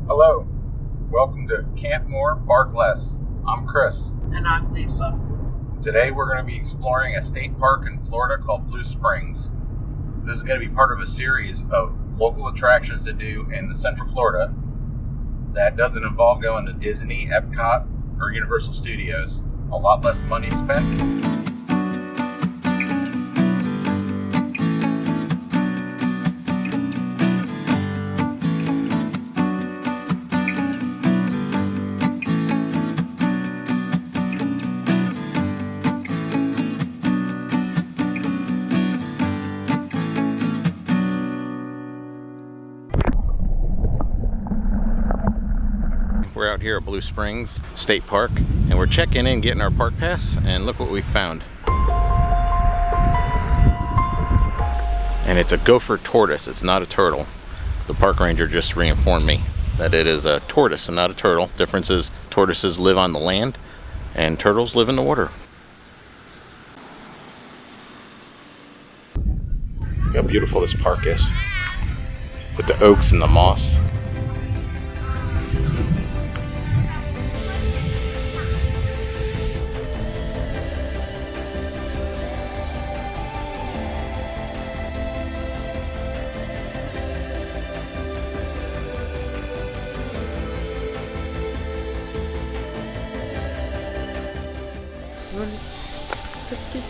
Hello, welcome to Camp More, Bark Less. I'm Chris. And I'm Lisa. Today we're going to be exploring a state park in Florida called Blue Springs. This is going to be part of a series of local attractions to do in Central Florida that doesn't involve going to Disney, Epcot, or Universal Studios. A lot less money spent. We're out here at Blue Springs State Park, and we're checking in, getting our park pass, and look what we found. And it's a gopher tortoise, it's not a turtle. The park ranger just reinformed me that it is a tortoise and not a turtle. Difference is tortoises live on the land, and turtles live in the water. Look how beautiful this park is, with the oaks and the moss.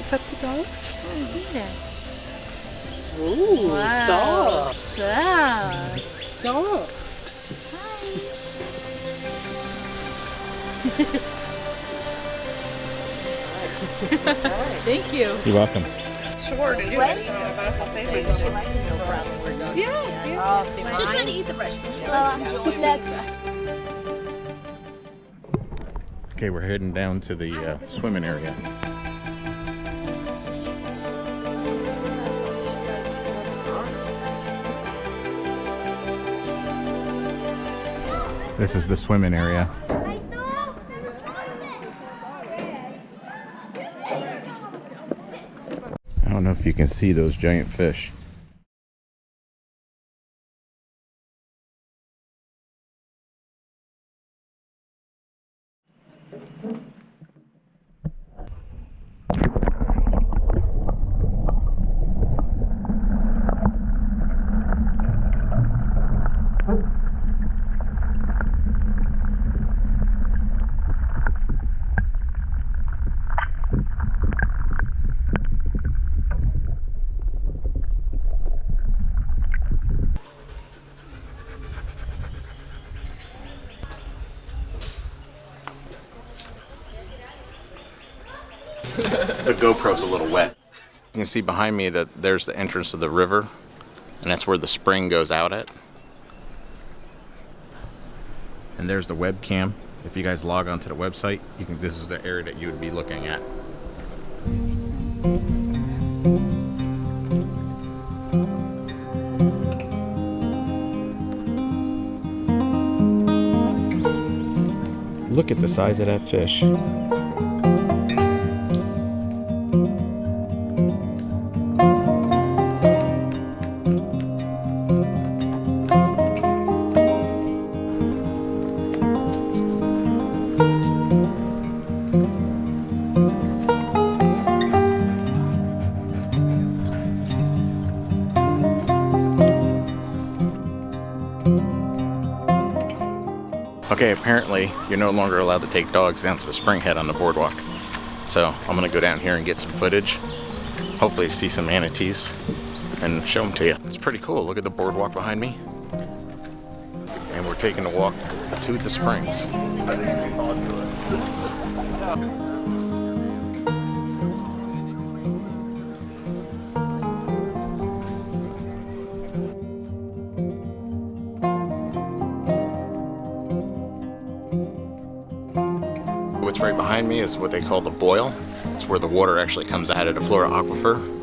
$50. Yeah. Ooh, Wow. soft. Soft. Soft. Thank you. You're welcome. Sure, did you? What? So I might as well say this. No problem. We're done. Yes, yes. Oh, see, She's trying to eat the fresh fish. Good luck. Okay, we're heading down to the swimming area. This is the swimming area. I don't know if you can see those giant fish. The GoPro's a little wet. You can see behind me that there's the entrance to the river, and that's where the spring goes out at. And there's the webcam. If you guys log onto the website, this is the area that you would be looking at. Look at the size of that fish. Okay, apparently you're no longer allowed to take dogs down to the spring head on the boardwalk. So I'm gonna go down here and get some footage. Hopefully see some manatees and show them to you. It's pretty cool. Look at the boardwalk behind me. And we're taking a walk to the springs. What's right behind me is what they call the boil. It's where the water actually comes out of the Florida aquifer.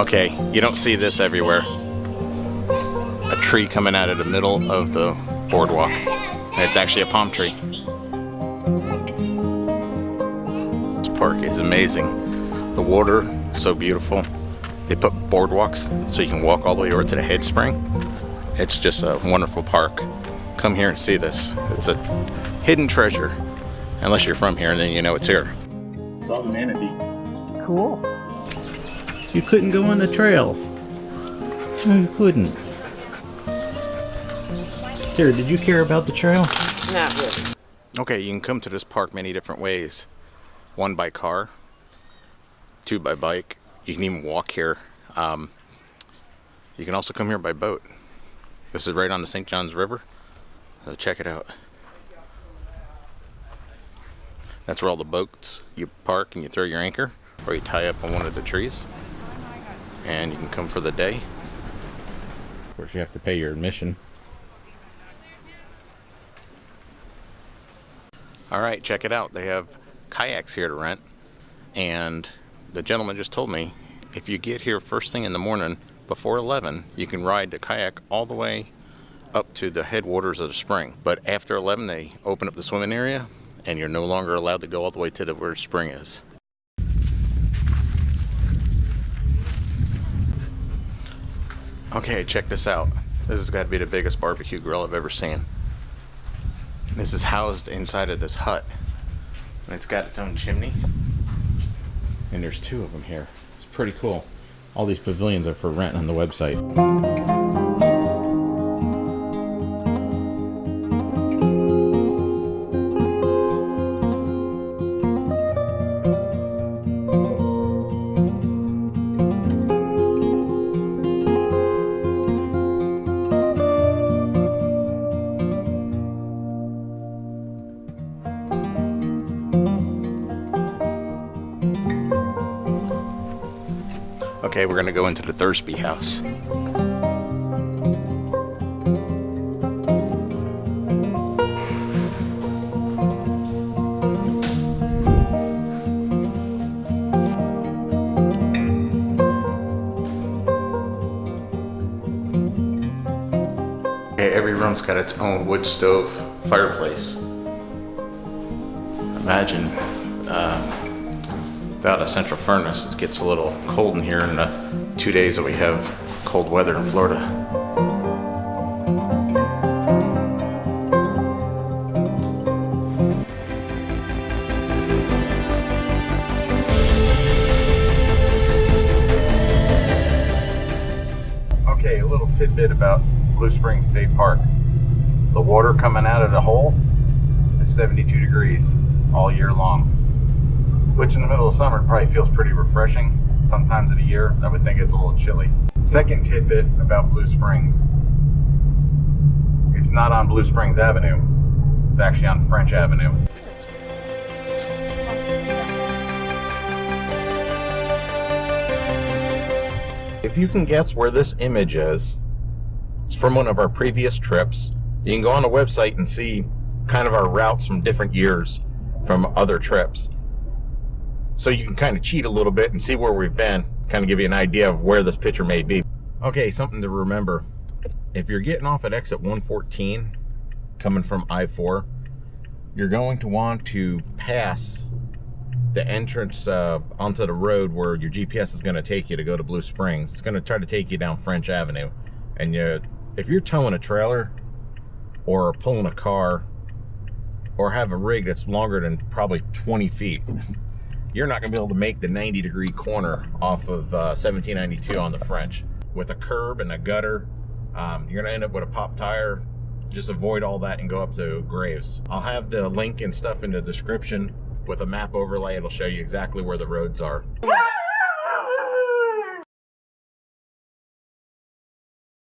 Okay, you don't see this everywhere. A tree coming out of the middle of the boardwalk. And it's actually a palm tree. This park is amazing. The water, so beautiful. They put boardwalks so you can walk all the way over to the head spring. It's just a wonderful park. Come here and see this. It's a hidden treasure. Unless you're from here, and then you know it's here. Saw the manatee. Cool. You couldn't go on the trail. No, you couldn't. Tara, did you care about the trail? Not really. Okay, you can come to this park many different ways. 1 by car, 2 by bike. You can even walk here. You can also come here by boat. This is right on the St. Johns River. So check it out. That's where all the boats, you park and you throw your anchor, or you tie up on one of the trees. And you can come for the day. Of course, you have to pay your admission. All right, check it out. They have kayaks here to rent. And the gentleman just told me, if you get here first thing in the morning before 11, you can ride the kayak all the way up to the headwaters of the spring. But after 11, they open up the swimming area, and you're no longer allowed to go all the way to where the spring is. Okay, check this out. This has got to be the biggest barbecue grill I've ever seen. This is housed inside of this hut. And it's got its own chimney. And there's 2 of them here. It's pretty cool. All these pavilions are for rent on the website. Okay, we're gonna go into the Thursby house. Okay, every room's got its own wood stove fireplace. Imagine without a central furnace, it gets a little cold in here in the 2 days that we have cold weather in Florida. Okay, a little tidbit about Blue Springs State Park. The water coming out of the hole is 72 degrees all year long. Which in the middle of summer probably feels pretty refreshing. Sometimes of the year, I would think it's a little chilly. Second tidbit about Blue Springs. It's not on Blue Springs Avenue. It's actually on French Avenue. If you can guess where this image is, it's from one of our previous trips. You can go on the website and see kind of our routes from different years from other trips. So you can kind of cheat a little bit and see where we've been, kind of give you an idea of where this picture may be. Okay, something to remember. If you're getting off at exit 114, coming from I-4, you're going to want to pass the entrance onto the road where your GPS is going to take you to go to Blue Springs. It's going to try to take you down French Avenue. And if you're towing a trailer or pulling a car or have a rig that's longer than probably 20 feet, you're not going to be able to make the 90-degree corner off of 1792 on the French. With a curb and a gutter, you're going to end up with a pop tire. Just avoid all that and go up to Graves. I'll have the link and stuff in the description with a map overlay. It'll show you exactly where the roads are.